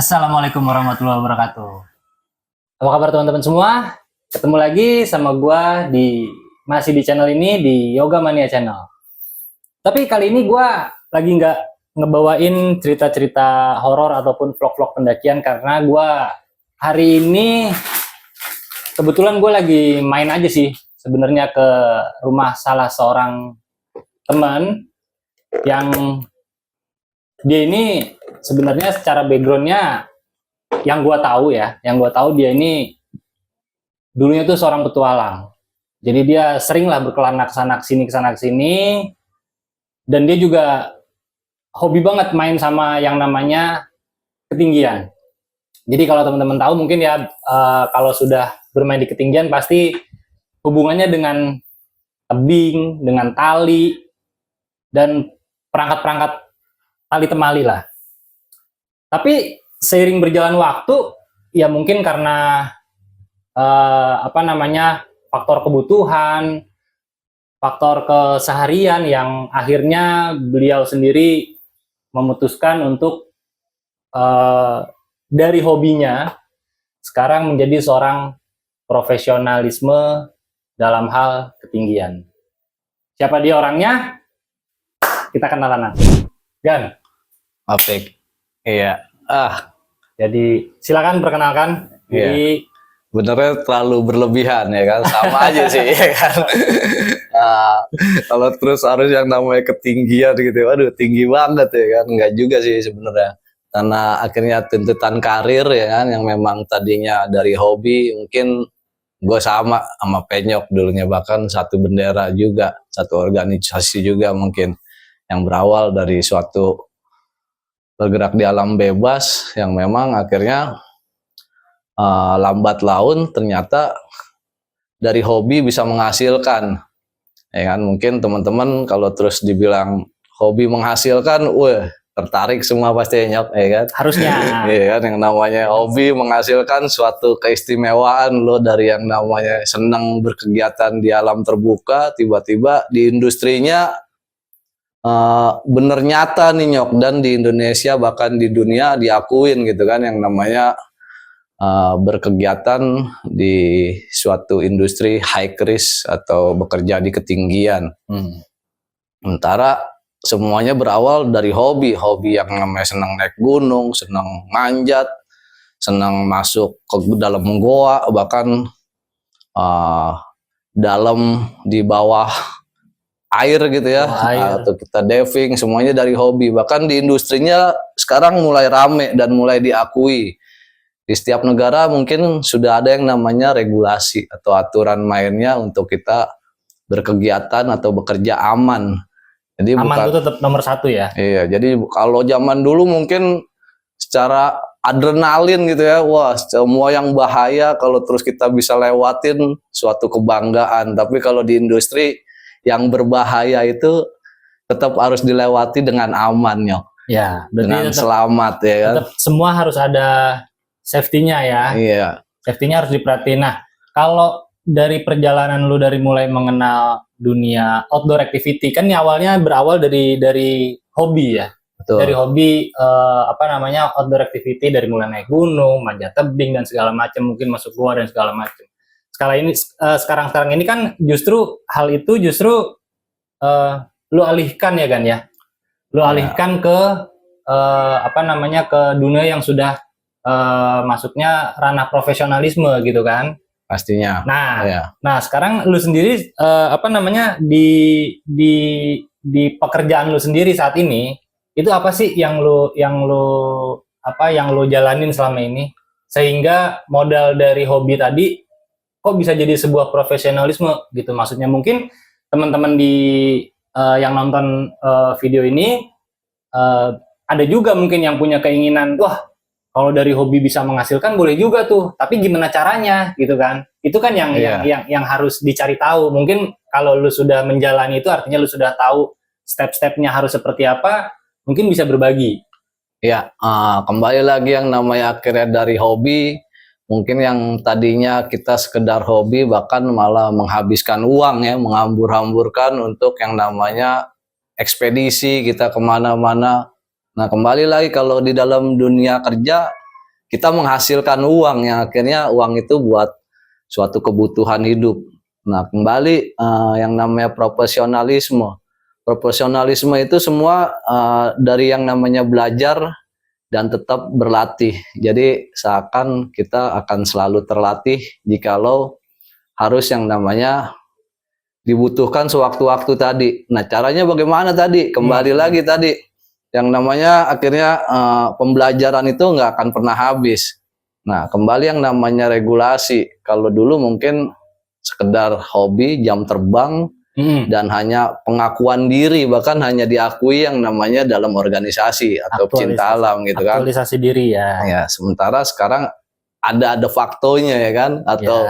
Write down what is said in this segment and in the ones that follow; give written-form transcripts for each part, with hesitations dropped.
Assalamualaikum warahmatullahi wabarakatuh. Apa kabar teman-teman semua? Ketemu lagi sama gua masih di channel ini, di Yoga Mania Channel. Tapi kali ini gua lagi nggak ngebawain cerita-cerita horor ataupun vlog-vlog pendakian karena gua hari ini kebetulan gue lagi main aja sih sebenarnya ke rumah salah seorang teman yang dia ini sebenarnya secara backgroundnya yang gue tahu dia ini dulunya tuh seorang petualang. Jadi dia sering lah berkelana kesana kesini, dan dia juga hobi banget main sama yang namanya ketinggian. Jadi kalau teman-teman tahu mungkin ya kalau sudah bermain di ketinggian pasti hubungannya dengan tebing, dengan tali, dan perangkat-perangkat tali temali lah. Tapi seiring berjalan waktu, ya mungkin karena faktor kebutuhan, faktor keseharian yang akhirnya beliau sendiri memutuskan untuk dari hobinya sekarang menjadi seorang profesionalisme dalam hal ketinggian. Siapa dia orangnya? Kita kenalan nanti. Gan. Apik. Iya. Jadi silakan perkenalkan. Iya. Benernya terlalu berlebihan ya kan, sama aja sih ya kan. Kalau terus harus yang namanya ketinggian gitu, waduh tinggi banget ya kan, enggak juga sih sebenarnya. Karena akhirnya tuntutan karir ya kan, yang memang tadinya dari hobi, mungkin gue sama Penyok dulunya, bahkan satu bendera juga, satu organisasi juga mungkin, yang berawal dari suatu bergerak di alam bebas yang memang akhirnya lambat laun ternyata dari hobi bisa menghasilkan ya kan. Mungkin teman-teman kalau terus dibilang hobi menghasilkan, tertarik semua pasti Nyok ya kan, harusnya ya kan, yang namanya hobi menghasilkan suatu keistimewaan lo dari yang namanya senang berkegiatan di alam terbuka, tiba-tiba di industrinya bener nyata nih Nyok, dan di Indonesia bahkan di dunia diakuin gitu kan, yang namanya berkegiatan di suatu industri high risk atau bekerja di ketinggian. Sementara semuanya berawal dari hobi yang namanya senang naik gunung, senang manjat, senang masuk ke dalam goa, bahkan dalam di bawah air gitu ya, atau kita diving, semuanya dari hobi. Bahkan di industrinya sekarang mulai rame dan mulai diakui. Di setiap negara mungkin sudah ada yang namanya regulasi atau aturan mainnya untuk kita berkegiatan atau bekerja aman. Jadi aman itu tetap nomor satu ya. Iya, jadi kalau zaman dulu mungkin secara adrenalin gitu ya, wah semua yang bahaya kalau terus kita bisa lewatin suatu kebanggaan. Tapi kalau di industri yang berbahaya itu tetap harus dilewati dengan aman Nyok. Ya, dengan selamat ya kan. Tetap semua harus ada safety-nya ya. Iya. Safety-nya harus diperhatiin. Nah, kalau dari perjalanan lu dari mulai mengenal dunia outdoor activity, kan ini awalnya berawal dari hobi ya. Betul. Dari hobi outdoor activity, dari mulai naik gunung, manjat tebing dan segala macam, mungkin masuk gua dan segala macam. Sekarang ini kan justru hal itu lu alihkan ya kan ya. Lu alihkan ke ke dunia yang sudah masuknya ranah profesionalisme gitu kan. Pastinya. Nah sekarang lu sendiri di pekerjaan lu sendiri saat ini itu apa sih yang lu jalanin selama ini sehingga modal dari hobi tadi kok bisa jadi sebuah profesionalisme gitu. Maksudnya mungkin teman-teman yang nonton video ini ada juga mungkin yang punya keinginan, wah kalau dari hobi bisa menghasilkan boleh juga tuh, tapi gimana caranya gitu kan. Itu kan yang harus dicari tahu. Mungkin kalau lu sudah menjalani itu artinya lu sudah tahu step-stepnya harus seperti apa, mungkin bisa berbagi. Ya, kembali lagi yang namanya akhirnya dari hobi, mungkin yang tadinya kita sekedar hobi bahkan malah menghabiskan uang ya, menghambur-hamburkan untuk yang namanya ekspedisi kita kemana-mana. Nah kembali lagi kalau di dalam dunia kerja kita menghasilkan uang yang akhirnya uang itu buat suatu kebutuhan hidup. Nah, kembali yang namanya profesionalisme. Profesionalisme itu semua dari yang namanya belajar dan tetap berlatih. Jadi seakan kita akan selalu terlatih jikalau harus yang namanya dibutuhkan sewaktu-waktu tadi. Nah, caranya bagaimana tadi? Kembali lagi tadi, yang namanya akhirnya pembelajaran itu nggak akan pernah habis. Nah, kembali yang namanya regulasi. Kalau dulu mungkin sekedar hobi, jam terbang, dan hanya pengakuan diri, bahkan hanya diakui yang namanya dalam organisasi atau cinta alam gitu kan. Aktualisasi diri ya. Ya, sementara sekarang ada faktonya ya kan, atau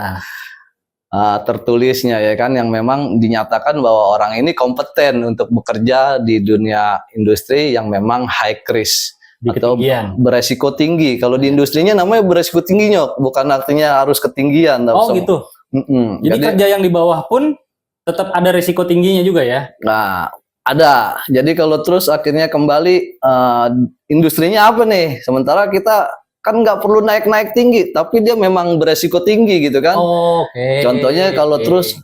tertulisnya ya kan, yang memang dinyatakan bahwa orang ini kompeten untuk bekerja di dunia industri yang memang high risk atau beresiko tinggi. Kalau di industrinya namanya beresiko tinggi, Nyok, bukan artinya harus ketinggian. Oh gitu. Jadi kerja yang di bawah pun tetap ada risiko tingginya juga ya? Nah, ada. Jadi kalau terus akhirnya kembali industrinya apa nih? Sementara kita kan nggak perlu naik-naik tinggi, tapi dia memang beresiko tinggi gitu kan. Contohnya kalau terus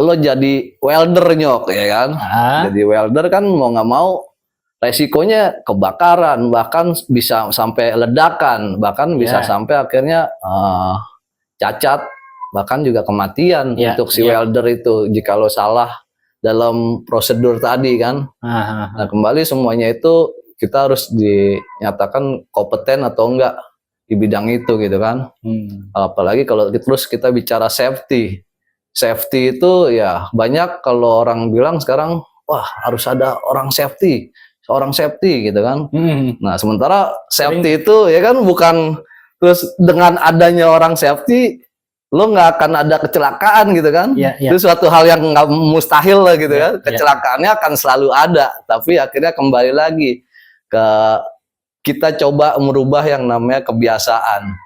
lo jadi welder, Nyok, ya kan. Jadi welder kan mau nggak mau resikonya kebakaran, bahkan bisa sampai ledakan, bahkan bisa sampai akhirnya cacat, bahkan juga kematian untuk si welder itu jika lo salah dalam prosedur tadi kan. Nah, kembali semuanya itu kita harus dinyatakan kompeten atau enggak di bidang itu gitu kan. Apalagi kalau terus kita bicara safety. Safety itu ya banyak kalau orang bilang sekarang, wah harus ada seorang safety gitu kan. Nah, sementara safety itu ya kan bukan terus dengan adanya orang safety lo nggak akan ada kecelakaan gitu kan. Itu suatu hal yang nggak mustahil lah gitu kan. Kecelakaannya akan selalu ada, tapi akhirnya kembali lagi ke kita coba merubah yang namanya kebiasaan.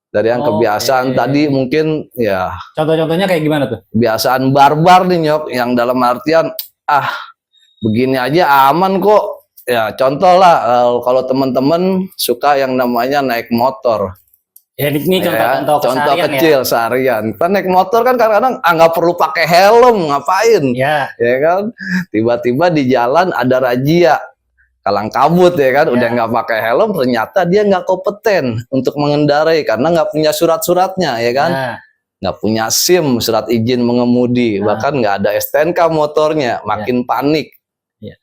Dari yang kebiasaan tadi mungkin ya. Contoh-contohnya kayak gimana tuh? Kebiasaan barbar nih, Nyok, yang dalam artian begini aja aman kok. Ya contoh lah kalau teman-teman suka yang namanya naik motor. Ya ini contoh kecil seharian. Kita naik motor kan kadang-kadang nggak perlu pakai helm, ngapain? Ya kan. Tiba-tiba di jalan ada razia, kalang kabut ya kan, udah nggak pakai helm, ternyata dia nggak kompeten untuk mengendarai karena nggak punya surat-suratnya ya kan, nggak punya SIM, surat izin mengemudi, bahkan nggak ada STNK motornya, makin panik.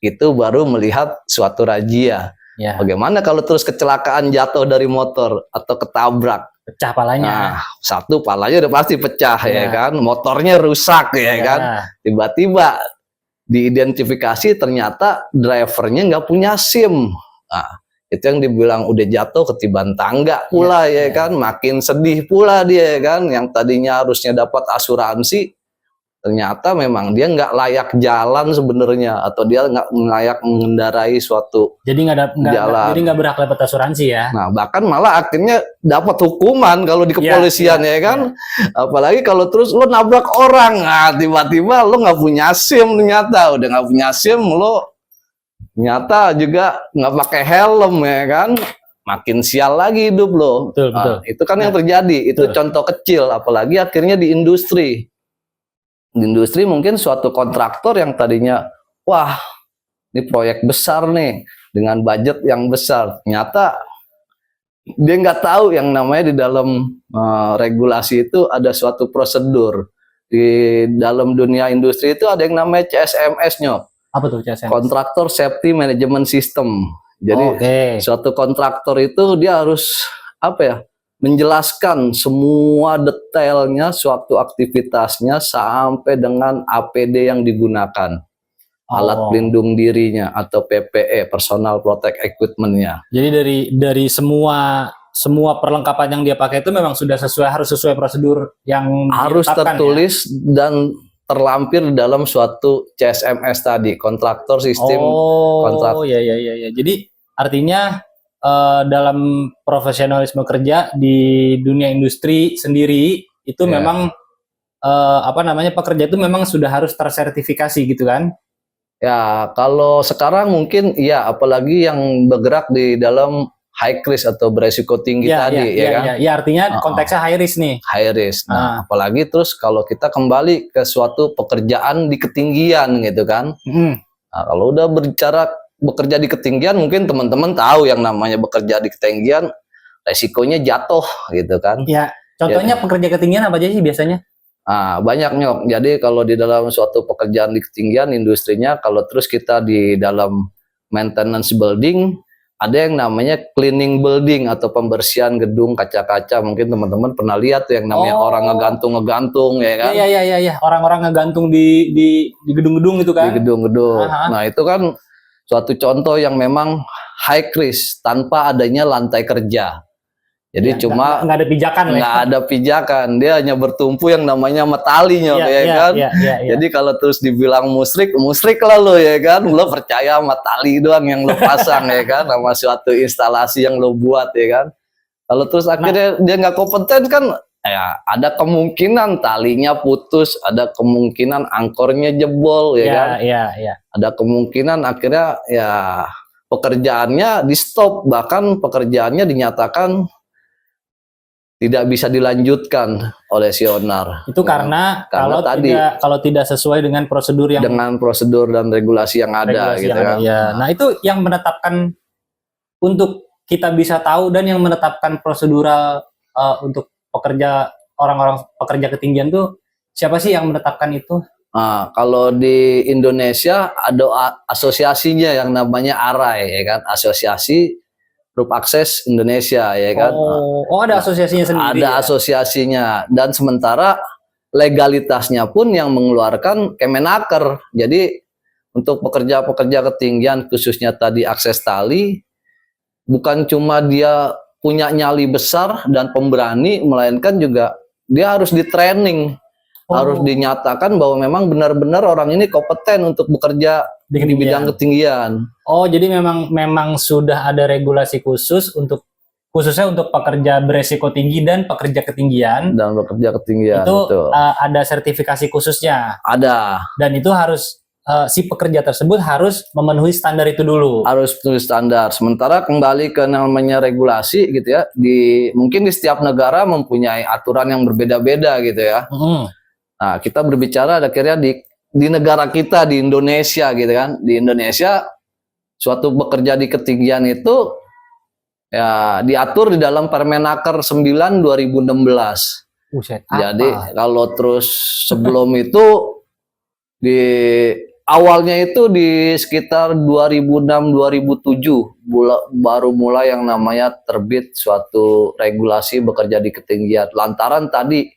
Itu baru melihat suatu razia. Bagaimana kalau terus kecelakaan jatuh dari motor atau ketabrak? Pecah palanya. Nah, satu palanya udah pasti pecah ya kan, motornya rusak ya kan, tiba-tiba diidentifikasi ternyata drivernya nggak punya SIM. Nah, itu yang dibilang udah jatuh ketiban tangga pula ya kan, makin sedih pula dia ya kan, yang tadinya harusnya dapat asuransi ternyata memang dia nggak layak jalan sebenarnya, atau dia nggak layak mengendarai suatu jalan. Jadi nggak berhak dapat asuransi ya. Nah, bahkan malah akhirnya dapat hukuman kalau di kepolisian ya kan. Apalagi kalau terus lo nabrak orang, nah tiba-tiba lo nggak punya SIM, ternyata udah nggak punya SIM, lo ternyata juga nggak pakai helm ya kan, makin sial lagi hidup lo. Betul. Itu kan yang terjadi. Itu contoh kecil, apalagi akhirnya di industri. Di industri mungkin suatu kontraktor yang tadinya, wah ini proyek besar nih dengan budget yang besar, ternyata dia nggak tahu yang namanya di dalam regulasi itu ada suatu prosedur. Di dalam dunia industri itu ada yang namanya CSMS, Nyok. Apa tuh CSMS? Contractor Safety Management System. Jadi suatu kontraktor itu dia harus menjelaskan semua detailnya suatu aktivitasnya sampai dengan APD yang digunakan, alat pelindung dirinya atau PPE, personal protect equipment-nya. Jadi dari semua perlengkapan yang dia pakai itu memang sudah harus sesuai prosedur yang harus tertulis dan terlampir dalam suatu CSMS tadi, kontraktor sistem kontrak. Ya. Jadi artinya dalam profesionalisme kerja di dunia industri sendiri itu memang pekerja itu memang sudah harus tersertifikasi gitu kan? Ya, kalau sekarang mungkin ya, apalagi yang bergerak di dalam high risk atau beresiko tinggi tadi, ya kan? Ya, artinya konteksnya high risk nih. High risk. Nah, apalagi terus kalau kita kembali ke suatu pekerjaan di ketinggian gitu kan. Nah, kalau udah berbicara bekerja di ketinggian, mungkin teman-teman tahu yang namanya bekerja di ketinggian, resikonya jatuh gitu kan. Ya, contohnya pekerja ketinggian apa aja sih biasanya? Nah, banyak Nyok. Jadi kalau di dalam suatu pekerjaan di ketinggian industrinya, kalau terus kita di dalam maintenance building, ada yang namanya cleaning building atau pembersihan gedung kaca-kaca. Mungkin teman-teman pernah lihat yang namanya orang ngegantung ya kan? Iya. Orang-orang ngegantung di gedung-gedung itu kan? Di gedung-gedung. Nah, itu kan suatu contoh yang memang high risk tanpa adanya lantai kerja. Jadi ya, cuma nggak ada pijakan, nggak ada pijakan, dia hanya bertumpu yang namanya metali Nyok, ya kan. Jadi kalau terus dibilang musrik lah lo ya kan, lo percaya metali doang yang lo pasang ya kan, sama suatu instalasi yang lo buat ya kan. Kalau terus akhirnya dia nggak kompeten kan, ya ada kemungkinan talinya putus, ada kemungkinan angkornya jebol ya kan. Ada kemungkinan akhirnya ya pekerjaannya di stop, bahkan pekerjaannya dinyatakan tidak bisa dilanjutkan oleh si owner. Itu karena kalau tidak sesuai dengan prosedur dan regulasi yang ada gitu kan. Ya. Nah, itu yang menetapkan untuk kita bisa tahu dan yang menetapkan prosedural untuk orang-orang pekerja ketinggian tuh siapa sih yang menetapkan itu? Nah, kalau di Indonesia ada asosiasinya yang namanya ARAI ya kan, Asosiasi Roof Access Indonesia ya kan. Ada asosiasinya sendiri. Ada asosiasinya, dan sementara legalitasnya pun yang mengeluarkan Kemenaker. Jadi untuk pekerja-pekerja ketinggian khususnya tadi akses tali, bukan cuma dia punya nyali besar dan pemberani, melainkan juga dia harus di training, harus dinyatakan bahwa memang benar-benar orang ini kompeten untuk bekerja di bidang ketinggian. Jadi memang sudah ada regulasi khususnya untuk pekerja beresiko tinggi dan pekerja ketinggian. Itu betul. Ada sertifikasi khususnya. Ada. Dan itu harus si pekerja tersebut harus memenuhi standar itu dulu. Harus memenuhi standar. Sementara kembali ke namanya regulasi gitu ya, mungkin di setiap negara mempunyai aturan yang berbeda-beda gitu ya. Nah, kita berbicara akhirnya di negara kita, di Indonesia gitu kan. Di Indonesia suatu bekerja di ketinggian itu ya diatur di dalam Permenaker 9 2016. Jadi kalau terus sebelum itu di awalnya itu di sekitar 2006-2007 baru mulai yang namanya terbit suatu regulasi bekerja di ketinggian. Lantaran tadi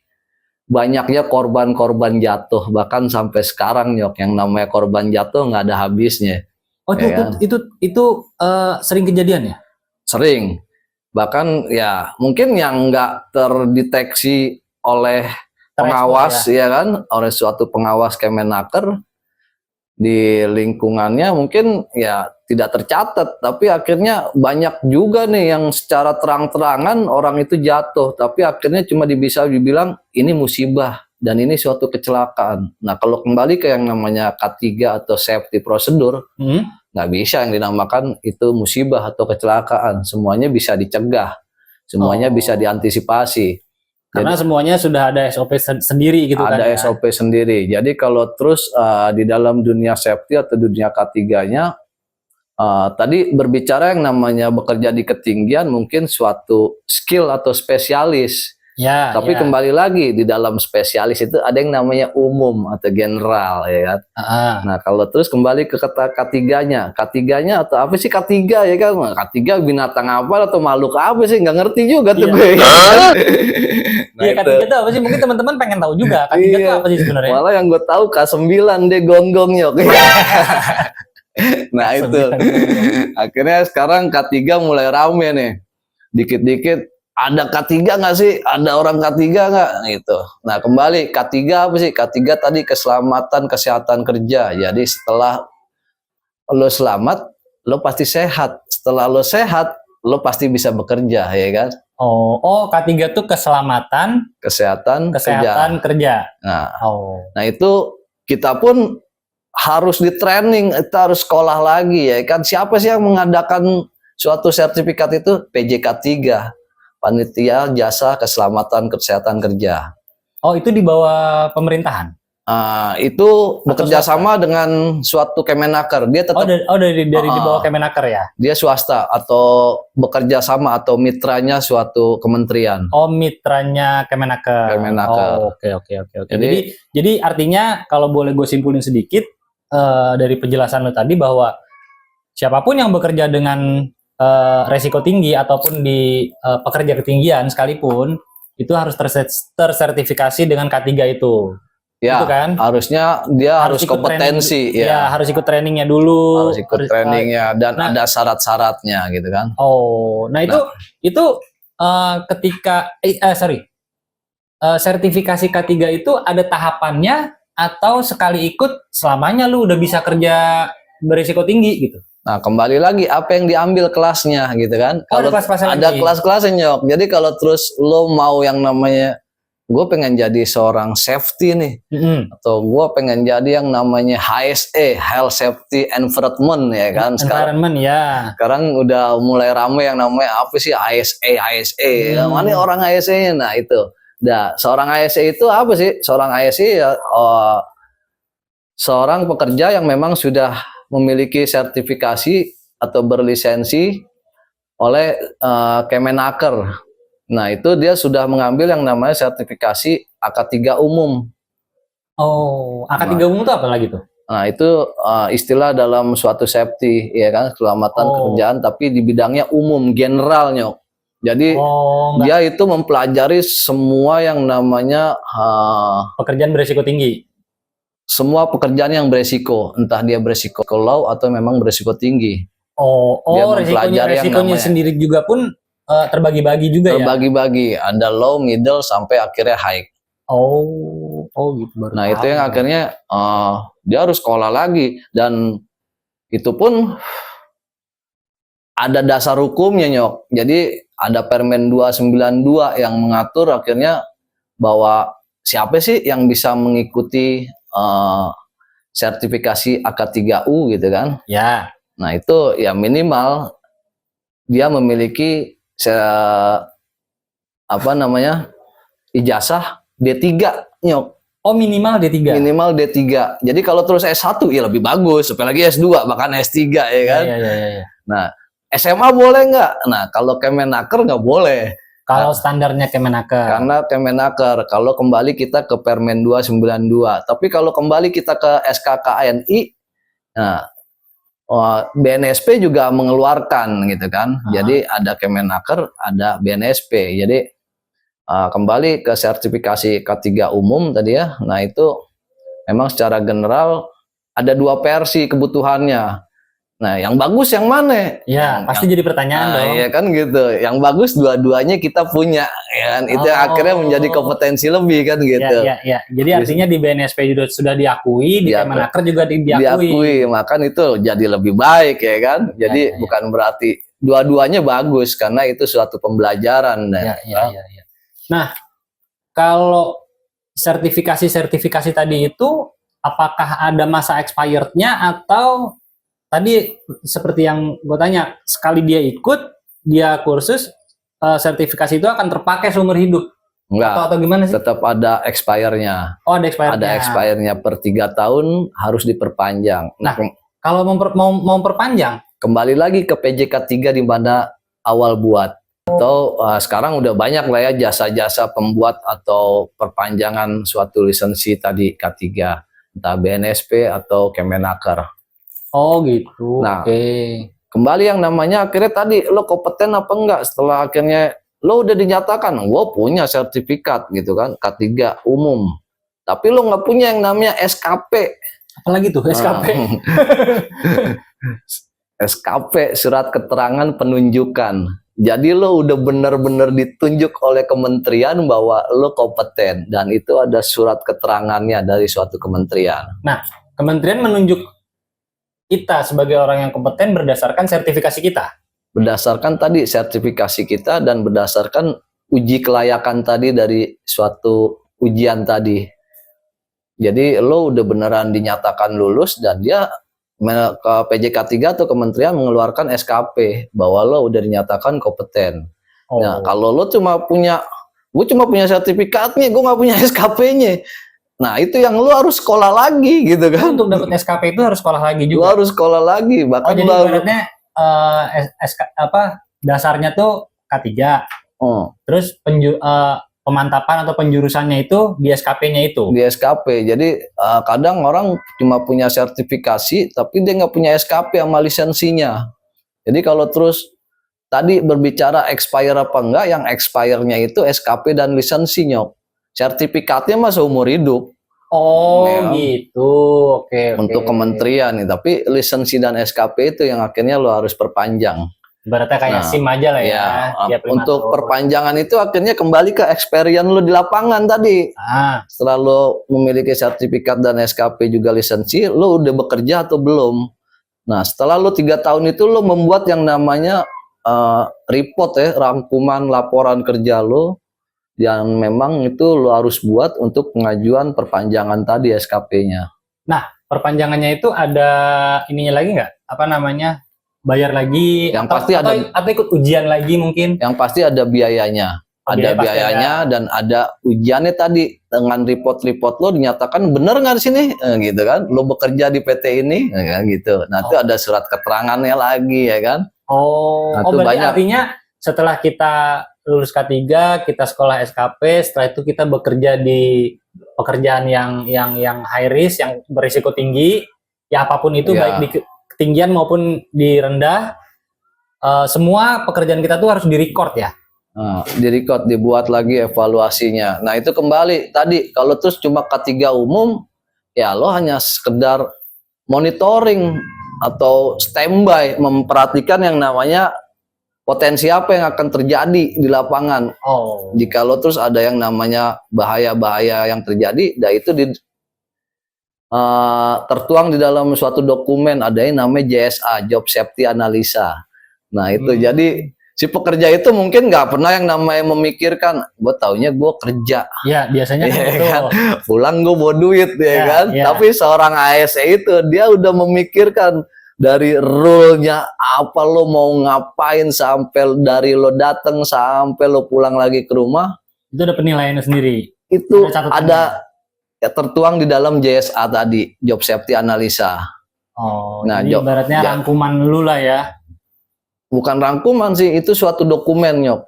banyaknya korban-korban jatuh, bahkan sampai sekarang Nyok, yang namanya korban jatuh nggak ada habisnya. Itu sering kejadian ya? Sering. Bahkan ya mungkin yang nggak terdeteksi oleh pengawas ya kan, oleh suatu pengawas Kemenaker di lingkungannya mungkin ya tidak tercatat, tapi akhirnya banyak juga nih yang secara terang-terangan orang itu jatuh, tapi akhirnya cuma bisa dibilang ini musibah dan ini suatu kecelakaan. Nah, kalau kembali ke yang namanya K3 atau safety prosedur, nggak bisa yang dinamakan itu musibah atau kecelakaan. Semuanya bisa dicegah, semuanya bisa diantisipasi. Karena semuanya sudah ada SOP sendiri gitu kan. Ada SOP sendiri. Jadi kalau terus di dalam dunia safety atau dunia K3-nya, tadi berbicara yang namanya bekerja di ketinggian mungkin suatu skill atau spesialis. Tapi kembali lagi di dalam spesialis itu ada yang namanya umum atau general ya kan. Nah, kalau terus kembali ke kata K3-nya. K3-nya atau apa sih K3 ya kan? K3 binatang apa atau makhluk apa sih? Nggak ngerti juga tuh gue. Iya, K3 itu apa sih? Mungkin teman-teman pengen tahu juga. K3 itu apa sih sebenarnya? Malah yang gue tahu K9 deh gonggongnya. Nah itu. Akhirnya sekarang K3 mulai rame nih. Dikit-dikit ada K3 nggak sih? Ada orang K3 nggak? Gitu. Nah kembali K3 apa sih? K3 tadi keselamatan kesehatan kerja. Jadi setelah lo selamat, lo pasti sehat. Setelah lo sehat, lo pasti bisa bekerja, ya kan? K3 itu keselamatan kesehatan kerja. Nah itu kita pun harus di training, kita harus sekolah lagi ya kan. Siapa sih yang mengadakan suatu sertifikat itu PJK 3, Panitia Jasa Keselamatan Kesehatan Kerja. Oh, itu di bawah pemerintahan? Itu bekerja swasta? sama dengan suatu Kemenaker. Dia tetap Dari di bawah Kemenaker ya? dia swasta atau bekerja sama atau mitranya suatu kementerian. Oh, mitranya Kemenaker. Kemenaker. Oh, oke. Jadi artinya kalau boleh gue simpulin sedikit dari penjelasan lo tadi bahwa siapapun yang bekerja dengan resiko tinggi ataupun di pekerja ketinggian sekalipun itu harus tersertifikasi dengan K3 itu. Ya, gitu kan? harusnya dia harus ikut kompetensi training, ya. Harus ikut trainingnya dulu. Harus ikut trainingnya dan ada syarat-syaratnya gitu kan. Oh, nah itu ketika sertifikasi K3 itu ada tahapannya atau sekali ikut selamanya lu udah bisa kerja berisiko tinggi gitu. Nah, kembali lagi apa yang diambil kelasnya gitu kan. Oh, Kalau ada kelas-kelasnya Nyok. Jadi kalau terus lo mau yang namanya gue pengen jadi seorang safety nih, atau gue pengen jadi yang namanya HSE, Health Safety Environment ya kan. Sekarang udah mulai rame yang namanya apa sih HSE. Mana orang HSE-nya? Nah itu. Nah, seorang HSE itu apa sih? Seorang HSE ya seorang pekerja yang memang sudah memiliki sertifikasi atau berlisensi oleh Kemenaker. Nah, itu dia sudah mengambil yang namanya sertifikasi AK3 umum. Oh, AK3 umum itu apa lagi tuh? Nah, itu istilah dalam suatu safety, ya kan, keselamatan kerjaan, tapi di bidangnya umum, general, Nyok. Jadi, dia itu mempelajari semua yang namanya pekerjaan berisiko tinggi. Semua pekerjaan yang berisiko, entah dia berisiko low atau memang berisiko tinggi. Resikonya sendiri juga pun terbagi-bagi juga ya? Terbagi-bagi, ada low, middle, sampai akhirnya high. Gitu. Nah itu yang akhirnya dia harus sekolah lagi, dan itu pun ada dasar hukumnya Nyok. Jadi ada Permen 292 yang mengatur akhirnya bahwa siapa sih yang bisa mengikuti sertifikasi AK3U gitu kan? Ya. Nah itu ya minimal dia memiliki ijazah D3 Nyok. Oh, minimal D3. Minimal D3. Jadi kalau terus S1 ya lebih bagus, apalagi S2 bahkan S3 ya kan. Iya. Nah, SMA boleh nggak? Nah, kalau Kemenaker nggak boleh. Kalau standarnya Kemenaker. Karena Kemenaker, kalau kembali kita ke Permen 292. Tapi kalau kembali kita ke SKKNI, nah BNSP juga mengeluarkan gitu kan. Jadi ada Kemenaker, ada BNSP. Jadi kembali ke sertifikasi K3 umum tadi ya. Nah itu memang secara general ada dua versi kebutuhannya. Nah yang bagus yang mana? Ya pasti jadi pertanyaan dong. Iya kan gitu. Yang bagus dua-duanya kita punya, ya kan. Itu yang akhirnya menjadi kompetensi lebih kan gitu. Iya. Jadi artinya di BNSP juga sudah diakui, di Kemenaker juga diakui. Maka itu jadi lebih baik ya kan. Jadi bukan berarti dua-duanya bagus, karena itu suatu pembelajaran. Iya. Nah, kalau sertifikasi tadi itu apakah ada masa expirednya, atau tadi seperti yang gue tanya, sekali dia ikut, dia kursus, sertifikasi itu akan terpakai seumur hidup? Enggak, atau gimana sih? Tetap ada expirednya. Oh, ada expirednya. Ada expirednya per 3 tahun harus diperpanjang. Nah, kalau mau memperpanjang? Kembali lagi ke PJK 3 di mana awal buat. Atau sekarang udah banyak lah ya jasa-jasa pembuat atau perpanjangan suatu lisensi tadi K3, entah BNSP atau Kemenaker. Oh gitu. Nah, kembali yang namanya akhirnya tadi lo kompeten apa enggak, setelah akhirnya lo udah dinyatakan gue punya sertifikat gitu kan K3 umum, tapi lo nggak punya yang namanya SKP. Apalagi tuh SKP? SKP, surat keterangan penunjukan. Jadi lo udah benar-benar ditunjuk oleh kementerian bahwa lo kompeten, dan itu ada surat keterangannya dari suatu kementerian. Nah, kementerian menunjuk kita sebagai orang yang kompeten berdasarkan sertifikasi kita? Berdasarkan tadi sertifikasi kita dan berdasarkan uji kelayakan tadi dari suatu ujian tadi. Jadi lo udah beneran dinyatakan lulus dan dia ke PJK 3 atau kementerian mengeluarkan SKP bahwa lo udah dinyatakan kompeten. Nah, kalau lo gue cuma punya sertifikatnya, gue nggak punya SKP-nya. Nah, itu yang lo harus sekolah lagi gitu kan. Untuk dapat SKP itu harus sekolah lagi Lo juga. harus sekolah lagi. Bahkan Jadi ibaratnya dasarnya tuh K3. Terus pemantapan atau penjurusannya itu di SKP-nya itu. Di SKP. Jadi kadang orang cuma punya sertifikasi tapi dia nggak punya SKP sama lisensinya. Jadi kalau terus tadi berbicara expire apa enggak, yang expire-nya itu SKP dan lisensinya. Sertifikatnya mah seumur hidup. Oh gitu. Oke. Untuk kementerian nih, tapi lisensi dan SKP itu yang akhirnya lo harus perpanjang. Berarti kayak SIM aja lah ya. Untuk perpanjangan itu akhirnya kembali ke experience lo di lapangan tadi. Setelah lo memiliki sertifikat dan SKP juga lisensi, lo udah bekerja atau belum? Nah, setelah lo 3 tahun itu lo membuat yang namanya report ya, rangkuman laporan kerja lo yang memang itu lo harus buat untuk pengajuan perpanjangan tadi SKP-nya. Nah, perpanjangannya itu ada ininya lagi nggak? Apa namanya? Bayar lagi? Yang pasti atau ikut ujian lagi mungkin? Yang pasti ada biayanya. Ada biayanya dan ada ujiannya tadi. Dengan report-report lo dinyatakan bener nggak di sini? Gitu kan. Lo bekerja di PT ini, kan gitu. Nah, itu ada surat keterangannya lagi ya kan. Nah, berarti artinya setelah kita lulus K3, kita sekolah SKP, setelah itu kita bekerja di pekerjaan yang high risk, yang berisiko tinggi, ya apapun itu, baik di ketinggian maupun di rendah, semua pekerjaan kita tuh harus direcord ya. Direcord, dibuat lagi evaluasinya. Nah, itu kembali tadi, kalau terus cuma K3 umum, ya lo hanya sekedar monitoring atau standby, memperhatikan yang namanya potensi apa yang akan terjadi di lapangan. Jika lo terus ada yang namanya bahaya-bahaya yang terjadi, nah itu tertuang di dalam suatu dokumen, ada yang namanya JSA, Job Safety Analysa. Nah itu jadi si pekerja itu mungkin nggak pernah yang namanya memikirkan, gue taunya gue kerja. Ya biasanya kan gitu. Kan? Pulang gue bawa duit kan. Tapi seorang ASE itu dia udah memikirkan dari rule-nya apa, lo mau ngapain, sampai dari lo datang sampai lo pulang lagi ke rumah. Itu ada penilaiannya sendiri. Itu ada ya, tertuang di dalam JSA tadi, Job Safety Analysa. Nah, jadi ibaratnya rangkuman lu lah ya. Bukan rangkuman sih, itu suatu dokumen, Nyok.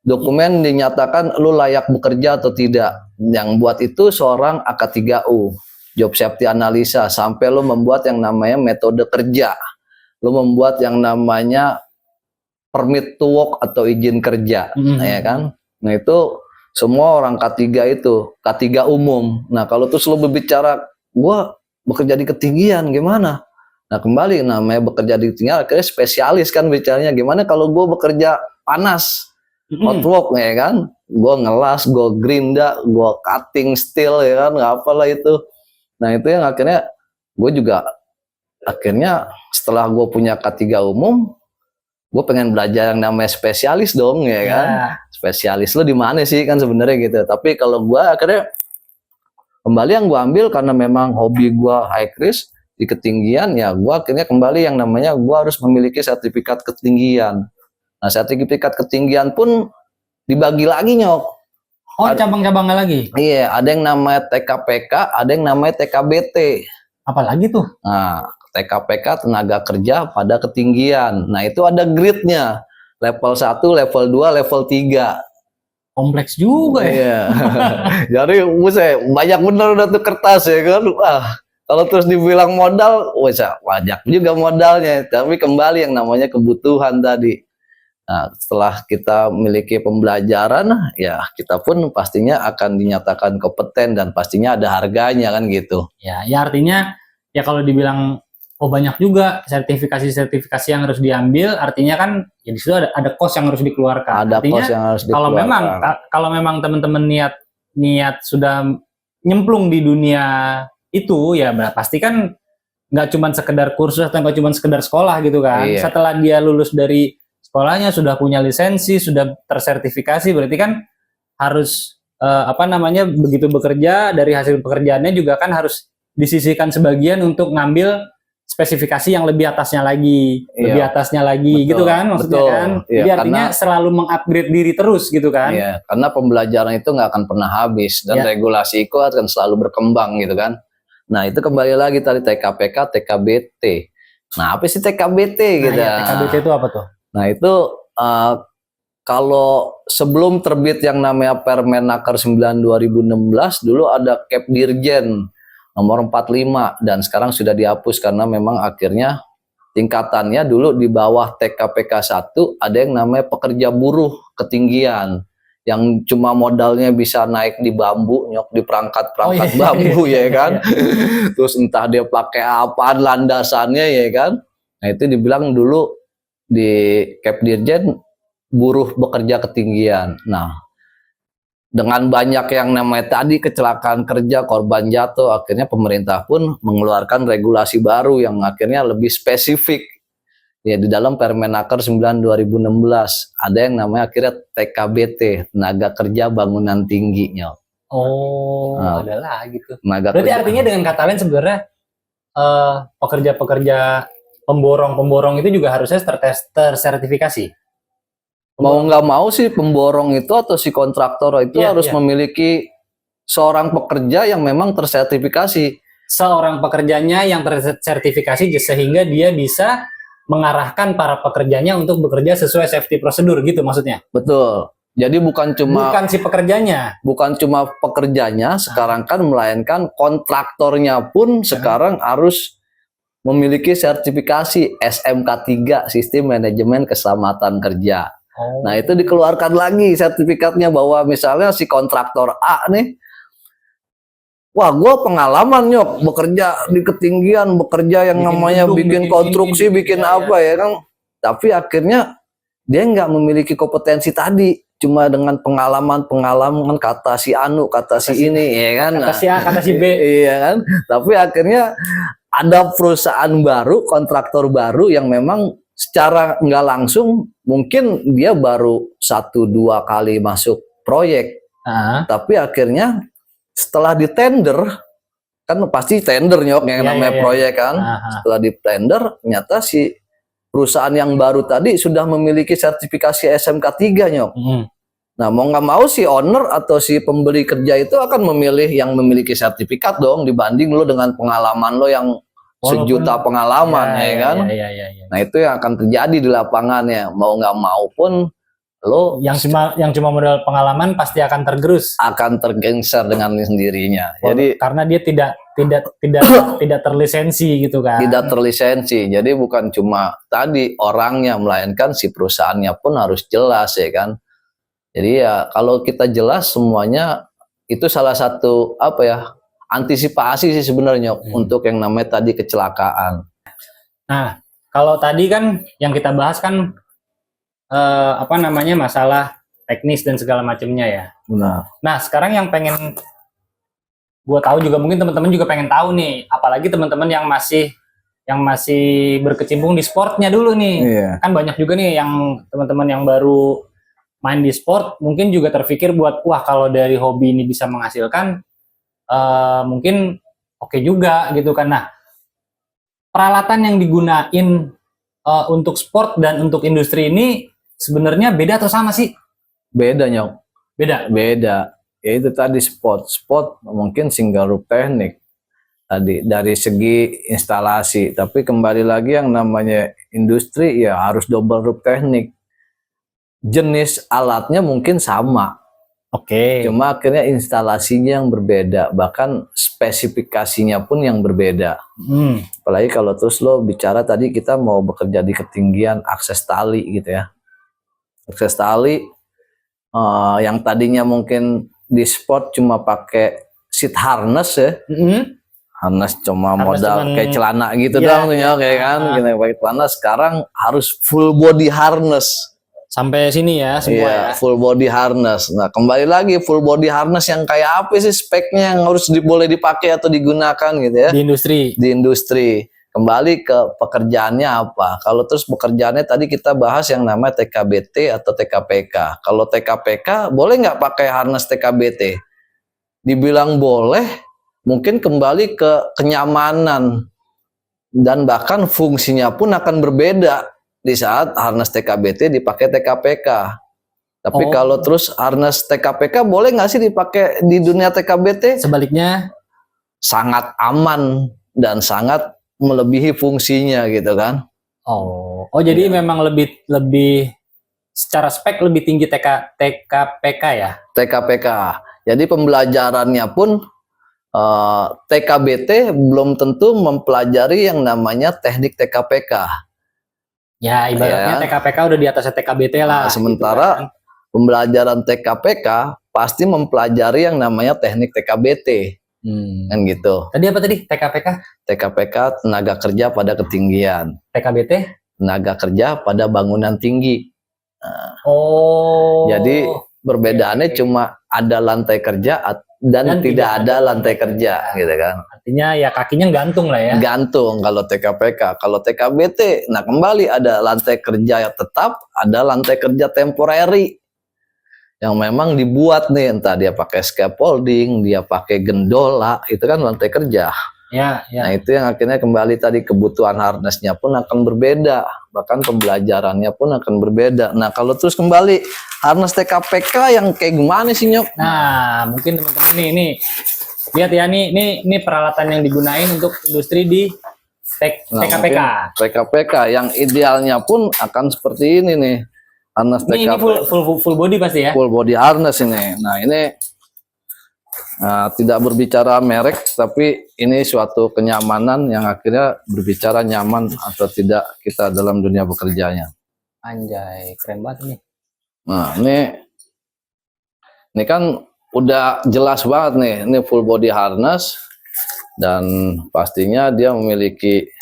Dokumen dinyatakan lu layak bekerja atau tidak. Yang buat itu seorang AK3U. Job Safety Analysa, sampai lo membuat yang namanya metode kerja, lo membuat yang namanya permit to work atau izin kerja, ya kan? Nah itu semua orang K3 itu, K3 umum. Nah kalau terus lo berbicara, gua bekerja di ketinggian gimana? Nah kembali namanya bekerja di ketinggian, akhirnya spesialis kan bicaranya. Gimana kalau gua bekerja panas, hot work ya kan? Gua ngelas, gua gerinda, gua cutting steel ya kan? Nggak apalah itu. Nah itu yang akhirnya gue juga akhirnya setelah gue punya K3 umum, gue pengen belajar yang namanya spesialis dong ya kan. Spesialis lo di mana sih kan sebenarnya gitu. Tapi kalau gue akhirnya kembali yang gue ambil karena memang hobi gue high risk di ketinggian, ya gue akhirnya kembali yang namanya gue harus memiliki sertifikat ketinggian. Nah sertifikat ketinggian pun dibagi lagi, Nyok. Cabang-cabangnya lagi? Iya, ada yang namanya TKPK, ada yang namanya TKBT. Apa lagi tuh? Nah, TKPK tenaga kerja pada ketinggian. Nah, itu ada grade-nya. Level 1, level 2, level 3. Kompleks juga ya. Iya. Jadi, banyak bener udah tuh kertas ya kan. Kalau terus dibilang modal, banyak juga modalnya. Tapi kembali yang namanya kebutuhan tadi. Nah, setelah kita memiliki pembelajaran, ya kita pun pastinya akan dinyatakan kompeten dan pastinya ada harganya kan gitu. Ya artinya ya kalau dibilang banyak juga sertifikasi yang harus diambil, artinya kan ya di situ ada cost yang harus dikeluarkan. Ada artinya, cost yang harus dikeluarkan. Kalau memang teman-teman niat sudah nyemplung di dunia itu, ya pasti kan nggak cuma sekedar kursus atau nggak cuma sekedar sekolah gitu kan. Iya. Setelah dia lulus dari sekolahnya, sudah punya lisensi, sudah tersertifikasi, berarti kan harus begitu bekerja, dari hasil pekerjaannya juga kan harus disisihkan sebagian untuk ngambil spesifikasi yang lebih atasnya lagi, Iya. lebih atasnya lagi, Betul, gitu kan maksudnya betul. kan. Iya, Jadi artinya selalu mengupgrade diri terus gitu kan. Iya, karena pembelajaran itu nggak akan pernah habis dan Iya. regulasi itu akan selalu berkembang gitu kan. Nah itu kembali lagi tadi TKPK, TKBT. Nah apa sih TKBT Nah, gitu? ya, TKBT itu apa tuh? Nah itu kalau sebelum terbit yang namanya Permenaker 9 2016 dulu ada Kepdirjen nomor 45 dan sekarang sudah dihapus karena memang akhirnya tingkatannya dulu di bawah TKPK 1 ada yang namanya pekerja buruh ketinggian yang cuma modalnya bisa naik di bambu, nyok di perangkat-perangkat bambu ya kan. Terus entah dia pakai apaan landasannya ya kan. Nah itu dibilang dulu di Kepdirjen buruh bekerja ketinggian. Nah, dengan banyak yang namanya tadi kecelakaan kerja, korban jatuh, akhirnya pemerintah pun mengeluarkan regulasi baru yang akhirnya lebih spesifik. Ya di dalam Permenaker 9 2016 ada yang namanya akhirnya TKBT, tenaga kerja bangunan tingginya. Oh, Nah, adalah gitu. Tenaga Berarti kerja. artinya dengan kata lain sebenarnya pekerja-pekerja pemborong-pemborong itu juga harusnya tersertifikasi. Mau nggak mau sih pemborong itu atau si kontraktor itu Iya, harus iya. memiliki seorang pekerja yang memang tersertifikasi. Seorang pekerjanya yang tersertifikasi sehingga dia bisa mengarahkan para pekerjanya untuk bekerja sesuai safety prosedur gitu maksudnya. Betul. Jadi bukan cuma Bukan si pekerjanya. pekerjanya sekarang kan melainkan kontraktornya pun sekarang harus memiliki sertifikasi SMK 3 Sistem Manajemen Keselamatan Kerja. Oh. Nah itu dikeluarkan lagi sertifikatnya bahwa misalnya si kontraktor A nih, wah gue pengalaman nyok bekerja di ketinggian, bekerja yang Bikin namanya gedung, bikin bikin konstruksi, ini, bikin ya, apa ya kan. Tapi akhirnya dia nggak memiliki kompetensi tadi, cuma dengan pengalaman kata si Anu, kata si ini ya kan. Kata si A, kata si B. Iya kan. Tapi akhirnya ada perusahaan baru, kontraktor baru yang memang secara nggak langsung mungkin dia baru 1-2 kali masuk proyek, tapi akhirnya setelah di tender kan pasti tender nyok yang namanya proyek kan. Setelah di tender ternyata si perusahaan yang baru tadi sudah memiliki sertifikasi SMK 3 nyok. Nah mau nggak mau si owner atau si pembeli kerja itu akan memilih yang memiliki sertifikat dong dibanding lo dengan pengalaman lo yang sejuta pengalaman ya kan. Nah itu yang akan terjadi di lapangannya. Mau nggak mau pun lo yang cuma modal pengalaman pasti akan tergerus. Akan tergengser dengan sendirinya. Jadi karena dia tidak terlisensi gitu kan. Tidak terlisensi. Jadi bukan cuma tadi orangnya melainkan si perusahaannya pun harus jelas ya kan. Jadi ya kalau kita jelas semuanya itu salah satu apa ya? Antisipasi sih sebenarnya untuk yang namanya tadi kecelakaan. Nah, kalau tadi kan yang kita bahas kan masalah teknis dan segala macamnya ya. Benar. Nah, sekarang yang pengen gue tahu juga mungkin teman-teman juga pengen tahu nih, apalagi teman-teman yang masih berkecimpung di sportnya dulu nih. Iya. Kan banyak juga nih yang teman-teman yang baru main di sport mungkin juga terpikir buat wah kalau dari hobi ini bisa menghasilkan mungkin oke juga gitu kan. Nah, peralatan yang digunain untuk sport dan untuk industri ini sebenarnya beda atau sama sih? Beda nyok. Beda. Ya itu tadi sport mungkin single rope teknik tadi dari segi instalasi. Tapi kembali lagi yang namanya industri ya harus double rope teknik. Jenis alatnya mungkin sama. Oke. Cuma akhirnya instalasinya yang berbeda, bahkan spesifikasinya pun yang berbeda. Apalagi kalau terus lo bicara tadi kita mau bekerja di ketinggian akses tali gitu ya. Akses tali yang tadinya mungkin di sport cuma pakai seat harness ya. Harness cuma modal kayak celana gitu doang tuh ya kayak kan, kita pakai celana. Sekarang harus full body harness. Sampai sini ya semua ya. Full body harness. Nah kembali lagi full body harness yang kayak apa sih speknya yang harus boleh dipakai atau digunakan gitu ya. Di industri. Kembali ke pekerjaannya apa. Kalau terus pekerjaannya tadi kita bahas yang namanya TKBT atau TKPK. Kalau TKPK boleh nggak pakai harness TKBT? Dibilang boleh, mungkin kembali ke kenyamanan Dan bahkan fungsinya pun akan berbeda di saat harness TKBT dipakai TKPK. Tapi kalau terus harness TKPK boleh nggak sih dipakai di dunia TKBT? Sebaliknya Sangat aman dan sangat melebihi fungsinya gitu kan. jadi memang lebih secara spek lebih tinggi TKPK ya. TKPK. Jadi pembelajarannya pun TKBT belum tentu mempelajari yang namanya teknik TKPK. Ya ibaratnya TKPK udah di atasnya TKBT lah. Nah, sementara gitu kan. pembelajaran TKPK pasti mempelajari yang namanya teknik TKBT. Kan gitu. Tadi apa tadi TKPK? TKPK tenaga kerja pada ketinggian. TKBT? Tenaga kerja pada bangunan tinggi. Jadi perbedaannya cuma ada lantai kerja dan tidak ada lantai kerja gitu kan. Artinya ya kakinya gantung lah ya. Gantung kalau TKPK. Kalau TKBT, nah kembali ada lantai kerja tetap, ada lantai kerja temporary yang memang dibuat nih, entah dia pakai scaffolding, dia pakai gendola, itu kan lantai kerja. Ya. Nah itu yang akhirnya kembali tadi kebutuhan harnessnya pun akan berbeda, bahkan pembelajarannya pun akan berbeda. Nah kalau terus kembali harness TKPK yang kayak gimana sih Nyok? Nah mungkin teman-teman nih lihat ya nih peralatan yang digunain untuk industri di TKPK. TKPK yang idealnya pun akan seperti ini nih. Harness ini full body pasti ya? Full body harness ini. Nah ini tidak berbicara merek, tapi ini suatu kenyamanan yang akhirnya berbicara nyaman atau tidak kita dalam dunia bekerjanya. Anjay, keren banget nih. Nah ini kan udah jelas banget nih, ini full body harness dan pastinya dia memiliki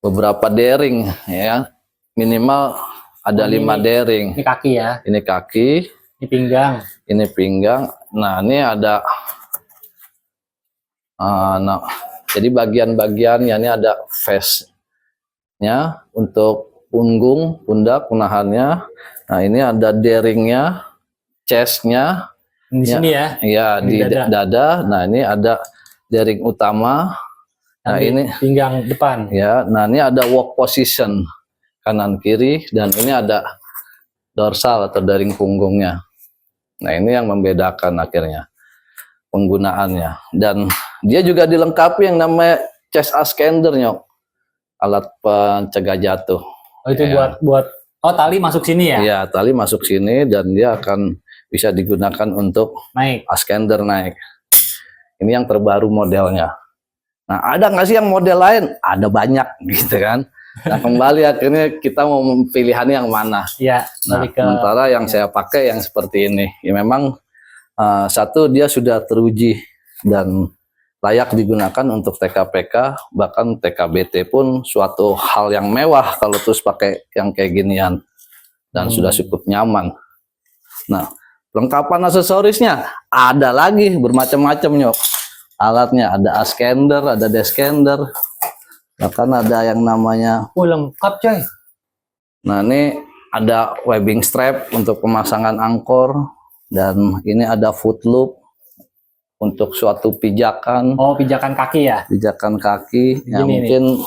beberapa daring ya. Minimal ada 5 daring. Ini kaki ya. Ini kaki. Ini pinggang. Ini pinggang. Nah ini ada. Jadi bagian-bagiannya ini ada face-nya untuk punggung, pundak, penahannya. Nah ini ada daringnya, chest-nya. Di sini ya. Iya di dada. Nah ini ada daring utama. Nah ini pinggang depan. Ya. Nah ini ada walk position. Kanan kiri dan ini ada dorsal atau daring punggungnya. Nah ini yang membedakan akhirnya penggunaannya, dan dia juga dilengkapi yang namanya chest ascender Nyok, alat pencegah jatuh. Itu buat tali masuk sini ya? Iya tali masuk sini dan dia akan bisa digunakan untuk naik ascender naik. Ini yang terbaru modelnya. Nah ada nggak sih yang model lain? Ada banyak gitu kan. Nah kembali akhirnya kita mau pilihannya yang mana. Ya, sementara yang saya pakai yang seperti ini. Ya memang satu dia sudah teruji dan layak digunakan untuk TKPK, bahkan TKBT pun suatu hal yang mewah kalau terus pakai yang kayak ginian dan sudah cukup nyaman. Nah pelengkapan aksesorisnya ada lagi bermacam-macam Nyok. Alatnya ada ascender, ada descender. Bahkan ada yang namanya lengkap coy. Nah ini ada webbing strap untuk pemasangan angkor, dan ini ada foot loop untuk suatu pijakan. Pijakan kaki ya? Pijakan kaki. Ya mungkin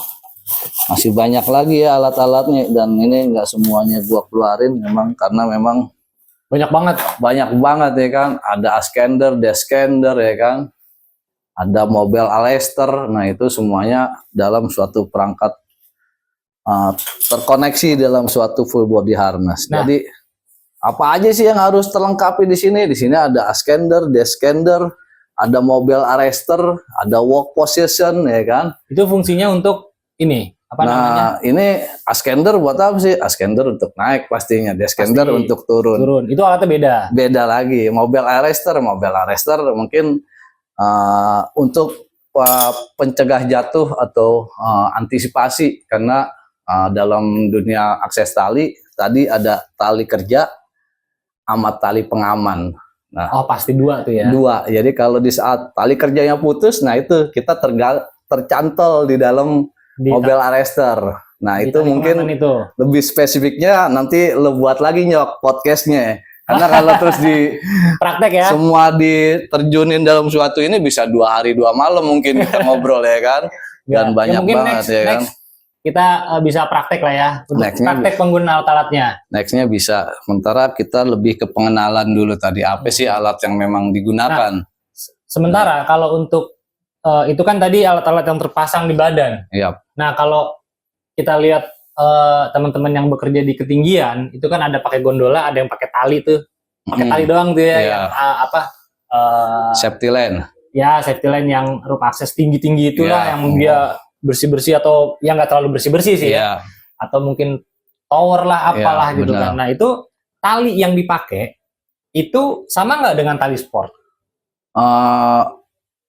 masih banyak lagi ya alat-alatnya, dan ini enggak semuanya gua keluarin memang karena memang banyak banget ya kan. Ada ascender, descender ya kan. Ada mobile Alester, nah itu semuanya dalam suatu perangkat terkoneksi dalam suatu full body harness. Nah, jadi apa aja sih yang harus terlengkapi di sini? Di sini ada ascender, descender, ada mobile arrester, ada walk position ya kan. Itu fungsinya untuk ini apa namanya? Ini ascender buat apa sih? Ascender untuk naik pastinya, descender untuk turun. Itu alatnya beda. Beda lagi. Mobile arrester mungkin untuk pencegah jatuh atau antisipasi, karena dalam dunia akses tadi ada tali kerja sama tali pengaman. Nah, pasti dua tuh ya. Dua. Jadi kalau di saat tali kerjanya putus, nah itu kita tercantol di dalam mobile arrester. Nah itu mungkin lebih spesifiknya nanti lo buat lagi Nyok podcastnya. Karena kalau terus di praktek ya, semua diterjunin dalam suatu ini bisa 2 hari 2 malam mungkin kita ngobrol ya kan. dan banyak mungkin banget ya kan. next kita bisa praktek lah ya untuk Nextnya praktek penggunaan alat-alatnya. Nextnya bisa. Sementara kita lebih ke pengenalan dulu tadi. Apa sih alat yang memang digunakan? Sementara kalau untuk itu kan tadi alat-alat yang terpasang di badan. Iya. Nah kalau kita lihat teman-teman yang bekerja di ketinggian itu kan ada pakai gondola, ada yang pakai tali tuh, pakai tali doang tuh ya, Iya. yang Safety line. ya safety line yang roof access tinggi-tinggi itulah Iya. yang dia bersih-bersih atau yang nggak terlalu bersih-bersih sih ya, Iya. atau mungkin tower lah apalah Iya, gitu benar. kan. Nah itu tali yang dipakai itu sama nggak dengan tali sport?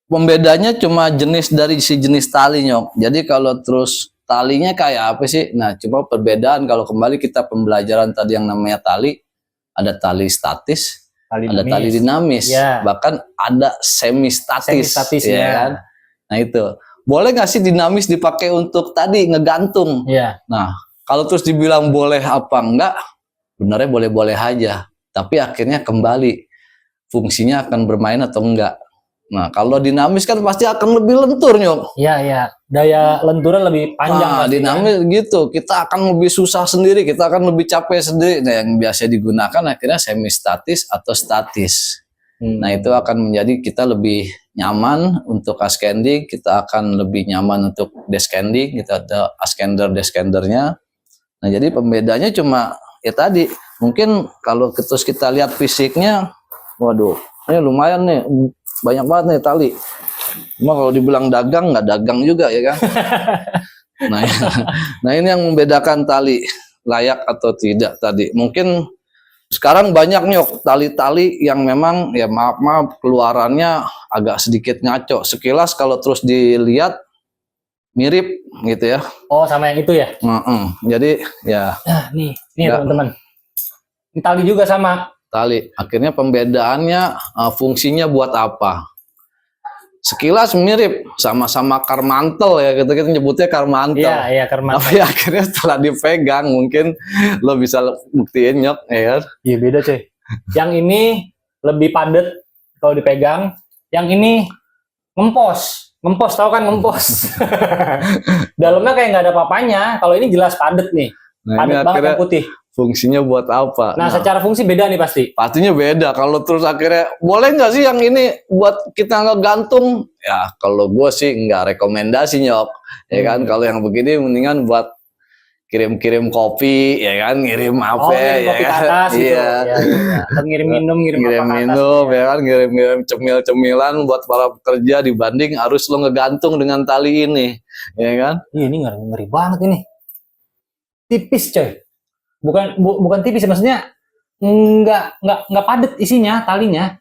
Pembedanya cuma jenis dari si jenis tali, Nyok. Jadi kalau terus talinya kayak apa sih? Nah, cuma perbedaan kalau kembali kita pembelajaran tadi yang namanya tali, ada tali statis, ada tali dinamis, Ya. bahkan ada semi statis, Semi-statis, ya ya. kan? Nah itu boleh nggak sih dinamis dipakai untuk tadi ngegantung? Iya. Nah, kalau terus dibilang boleh apa enggak, sebenarnya boleh-boleh aja. Tapi akhirnya kembali fungsinya akan bermain atau enggak. Nah, kalau dinamis kan pasti akan lebih lentur, Nyok. Iya, iya. Daya lenturnya lebih panjang. Nah, pasti, dinamis gitu. Kita akan lebih susah sendiri, kita akan lebih capek sendiri. Nah, yang biasa digunakan akhirnya semi statis atau statis. Nah, itu akan menjadi kita lebih nyaman untuk ascending, kita akan lebih nyaman untuk descending, kita ada ascender descendernya. Nah, jadi pembedanya cuma ya tadi, mungkin kalau terus kita lihat fisiknya, waduh, ini lumayan nih, banyak banget nih tali. Cuma kalau dibilang dagang, nggak dagang juga ya kan. Nah, ini yang membedakan tali layak atau tidak tadi. Mungkin sekarang banyak Nyok tali-tali yang memang ya maaf keluarannya agak sedikit ngaco. Sekilas kalau terus dilihat mirip gitu ya. Oh, sama yang itu ya? Jadi ya. Nah, nih teman-teman. Ini tali juga sama. Tali. Akhirnya pembedaannya fungsinya buat apa? Sekilas mirip, sama-sama karmantel ya, kita nyebutnya karmantel. Iya, karmantel. Tapi akhirnya setelah dipegang mungkin lo bisa buktiin, Nyok, ya kan? Iya, beda coy. Yang ini lebih padat kalau dipegang, yang ini ngempos. Ngempos, tahu kan ngempos? Dalamnya kayak nggak ada apa-apanya. Kalau ini jelas padat nih. Nah, ini Padat banget akhirnya yang putih. fungsinya buat apa? Nah, secara fungsi beda nih pasti. Pastinya beda. Kalau terus akhirnya boleh nggak sih yang ini buat kita ngegantung? Ya kalau gue sih nggak rekomendasi, Nyok. Ya kan, kalau yang begini mendingan buat kirim-kirim kopi, ya kan, ngirim apa, ngirim kopi ke atas gitu. iya. Ya. Atau ngirim minum, ngirim apa ke atas. Minum, ya kan, ngirim cemil-cemilan buat para pekerja dibanding harus lo ngegantung dengan tali ini, ya kan? Iya, ini ngeri banget ini. Tipis coy. Bukan tipis, maksudnya nggak padat isinya, talinya.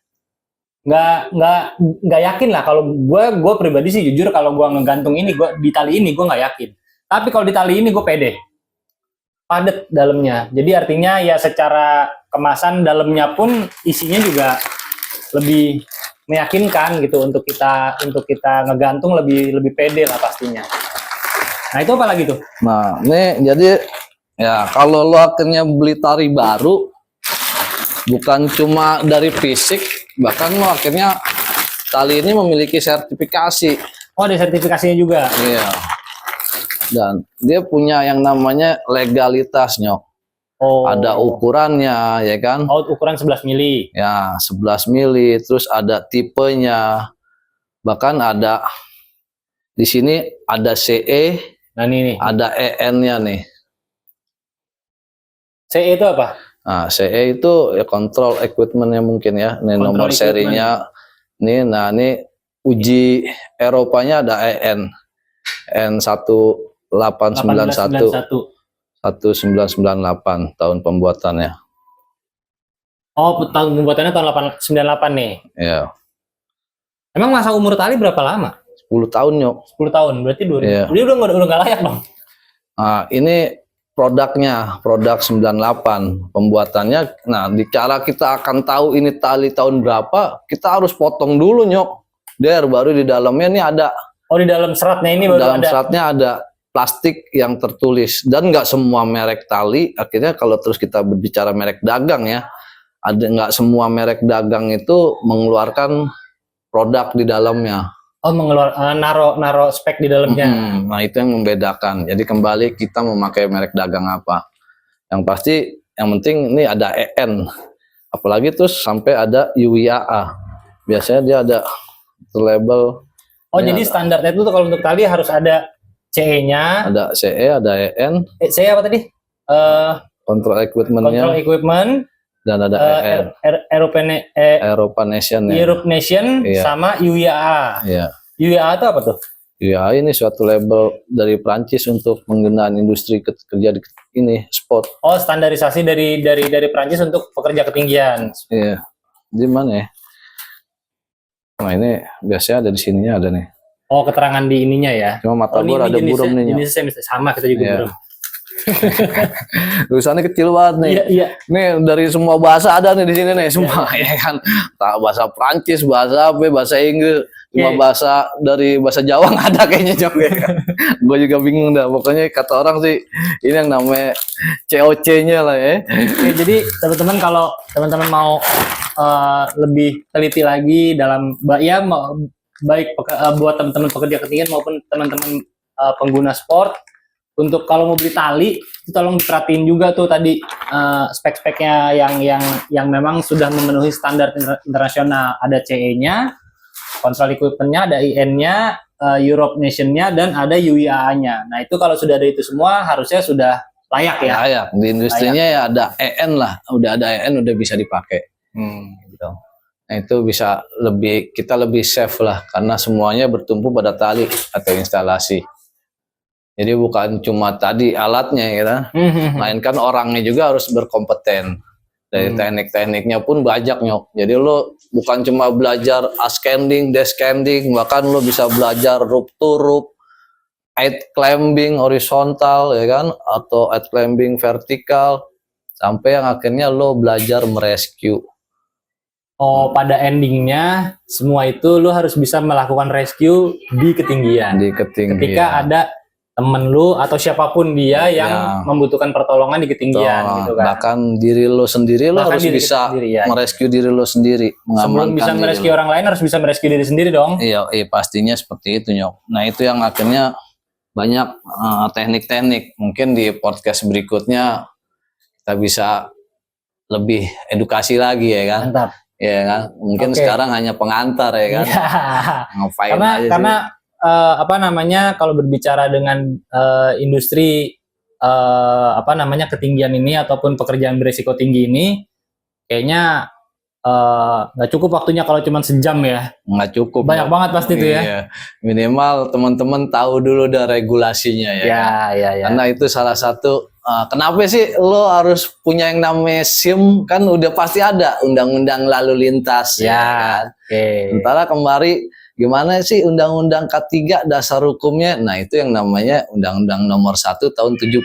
Nggak yakin lah kalau gue pribadi sih, jujur kalau gue ngegantung ini, gue di tali ini gue nggak yakin. Tapi kalau di tali ini gue pede. Padat dalamnya. Jadi artinya ya secara kemasan dalamnya pun isinya juga lebih meyakinkan gitu untuk kita ngegantung lebih pede lah pastinya. Nah, itu apa lagi tuh? Nah, ini jadi ya kalau lo akhirnya beli tali baru, bukan cuma dari fisik, bahkan lo akhirnya tali ini memiliki sertifikasi. Oh, ada sertifikasinya juga. Iya. Dan dia punya yang namanya legalitas, Nyok. Oh. Ada ukurannya, ya kan? Oh, ukuran 11 mili. Ya, 11 mili, terus ada tipenya. Bahkan ada di sini ada CE, nah ini nih. ada EN-nya nih. CE itu apa? Nah, CE itu ya control equipment-nya mungkin ya. Ini nomor serinya. Nih, nah ini uji Eropanya ada EN. N1891 1998 tahun pembuatannya. Oh, tahun pembuatannya tahun 98 nih. Ya. Emang masa umur tali berapa lama? 10 tahun, Nyok. 10 tahun, berarti 2000. Iya. Dia udah nggak layak dong. Nah, ini produknya, produk 98 pembuatannya. Nah, di cara kita akan tahu ini tali tahun berapa, kita harus potong dulu, Nyok. Baru di dalamnya ini ada. Oh, di dalam seratnya ini baru dalam ada. seratnya ada plastik yang tertulis, dan nggak semua merek tali. Akhirnya kalau terus kita berbicara merek dagang ya, nggak semua merek dagang itu mengeluarkan produk di dalamnya. Oh, naro spek di dalamnya. Nah itu yang membedakan. Jadi kembali kita memakai merek dagang apa. Yang pasti yang penting ini ada EN. Apalagi terus sampai ada UIAA. Biasanya dia ada label. Oh, jadi standarnya itu kalau untuk tali harus ada CE-nya. Ada CE, ada EN. CE apa tadi? Control equipment-nya. Control equipment. Dan ada EN. Eropa Nation. Europe Nation Iya. sama UIAA. Iya. UIAA itu apa tuh? UIAA ini suatu label dari Prancis untuk penggunaan industri kerja di ini sport. Oh, standarisasi dari Prancis untuk pekerja ketinggian. Iya. Di mana ya? Nah ini biasanya ada di sininya ada nih. Oh, keterangan di ininya ya. Cuma mata gua ada buram nih. Jenisnya sama, kita juga buram. Tulisannya kecil banget nih. Iya. Nih dari semua bahasa ada nih di sini nih semua ya kan. Bahasa Prancis, bahasa apa, bahasa Inggris, cuma dari bahasa Jawa nggak ada kayaknya juga. Gue juga bingung dah. Pokoknya kata orang sih ini yang namanya COC-nya lah ya. Oke, jadi teman-teman kalau teman-teman mau lebih teliti lagi dalam baik buat teman-teman pekerja ketinggian maupun teman-teman pengguna sport, untuk kalau mau beli tali itu tolong diperhatiin juga tuh tadi spek-speknya yang memang sudah memenuhi standar internasional. Ada CE-nya, control equipment-nya, ada IN-nya, Europe Nation-nya, dan ada UIAA-nya. Nah itu kalau sudah ada itu semua harusnya sudah layak ya. Layak. Di industrinya ya ada EN lah, udah ada EN udah bisa dipakai. Gitu. Nah itu bisa kita lebih safe lah karena semuanya bertumpu pada tali atau instalasi. Jadi bukan cuma tadi alatnya gitu, melainkan orangnya juga harus berkompeten. Dari teknik-tekniknya pun banyak nyok. Jadi lo bukan cuma belajar ascending, descending, bahkan lo bisa belajar rope to rope, height climbing horizontal ya kan, atau height climbing vertikal, sampai yang akhirnya lo belajar merescue. Oh, pada endingnya semua itu lo harus bisa melakukan rescue di ketinggian. Ketika ada temen lu atau siapapun dia yang membutuhkan pertolongan di ketinggian gitu kan. Bahkan diri lo sendiri lo harus bisa merescue diri lo sendiri. Sebelum bisa merescue orang lain harus bisa merescue diri sendiri dong. Iya, pastinya seperti itu nyok. Nah itu yang akhirnya banyak teknik-teknik. Mungkin di podcast berikutnya kita bisa lebih edukasi lagi ya kan. Mantap. Ya kan. Mungkin sekarang hanya pengantar ya kan. Ngapain aja karena kalau berbicara dengan industri ketinggian ini ataupun pekerjaan berisiko tinggi ini, kayaknya nggak cukup waktunya kalau cuma sejam ya. Nggak cukup. Banyak banget pasti itu ya. Minimal teman-teman tahu dulu dah regulasinya ya. Ya. Karena itu salah satu. Kenapa sih lo harus punya yang namanya SIM? Kan udah pasti ada undang-undang lalu lintas ya. Sementara kemarin gimana sih Undang-Undang K3 dasar hukumnya? Nah itu yang namanya Undang-Undang Nomor 1 Tahun 70.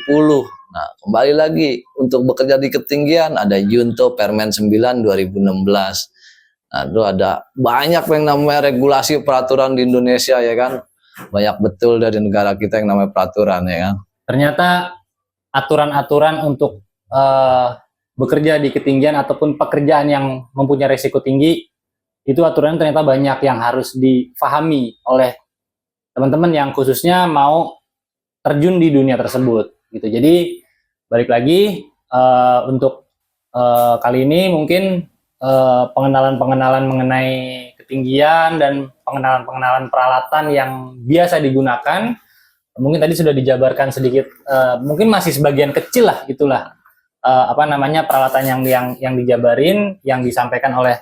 Nah kembali lagi untuk bekerja di ketinggian ada Junto Permen 9 2016. Nah itu ada banyak yang namanya regulasi peraturan di Indonesia ya kan. Banyak betul dari negara kita yang namanya peraturan ya kan. Ternyata aturan-aturan untuk bekerja di ketinggian ataupun pekerjaan yang mempunyai risiko tinggi, itu aturan ternyata banyak yang harus difahami oleh teman-teman yang khususnya mau terjun di dunia tersebut gitu. Jadi balik lagi untuk kali ini mungkin pengenalan-pengenalan mengenai ketinggian dan pengenalan-pengenalan peralatan yang biasa digunakan mungkin tadi sudah dijabarkan sedikit, mungkin masih sebagian kecil lah itulah peralatan yang dijabarin, yang disampaikan oleh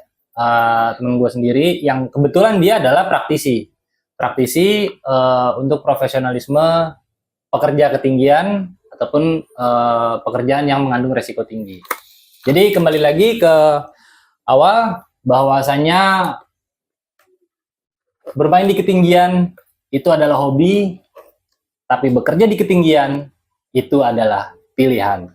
temen gue sendiri, yang kebetulan dia adalah praktisi untuk profesionalisme pekerja ketinggian ataupun pekerjaan yang mengandung resiko tinggi. Jadi kembali lagi ke awal, bahwasanya bermain di ketinggian itu adalah hobi, tapi bekerja di ketinggian itu adalah pilihan.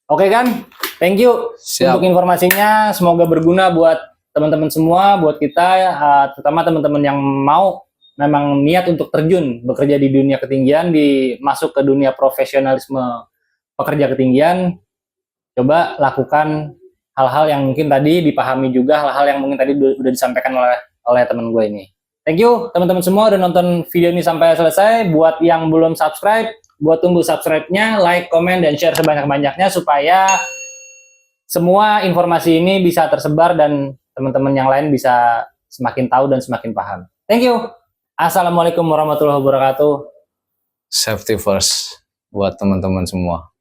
Oke kan? Thank you. Siap. Untuk informasinya, semoga berguna buat teman-teman semua, buat kita, terutama teman-teman yang mau memang niat untuk terjun bekerja di dunia ketinggian, masuk ke dunia profesionalisme pekerja ketinggian. Coba lakukan hal-hal yang mungkin tadi dipahami juga, hal-hal yang mungkin tadi udah disampaikan oleh teman gue ini. Thank you teman-teman semua udah nonton video ini sampai selesai. Buat yang belum subscribe, buat tunggu subscribe-nya, like, komen, dan share sebanyak-banyaknya supaya semua informasi ini bisa tersebar dan teman-teman yang lain bisa semakin tahu dan semakin paham. Thank you. Assalamualaikum warahmatullahi wabarakatuh. Safety first buat teman-teman semua.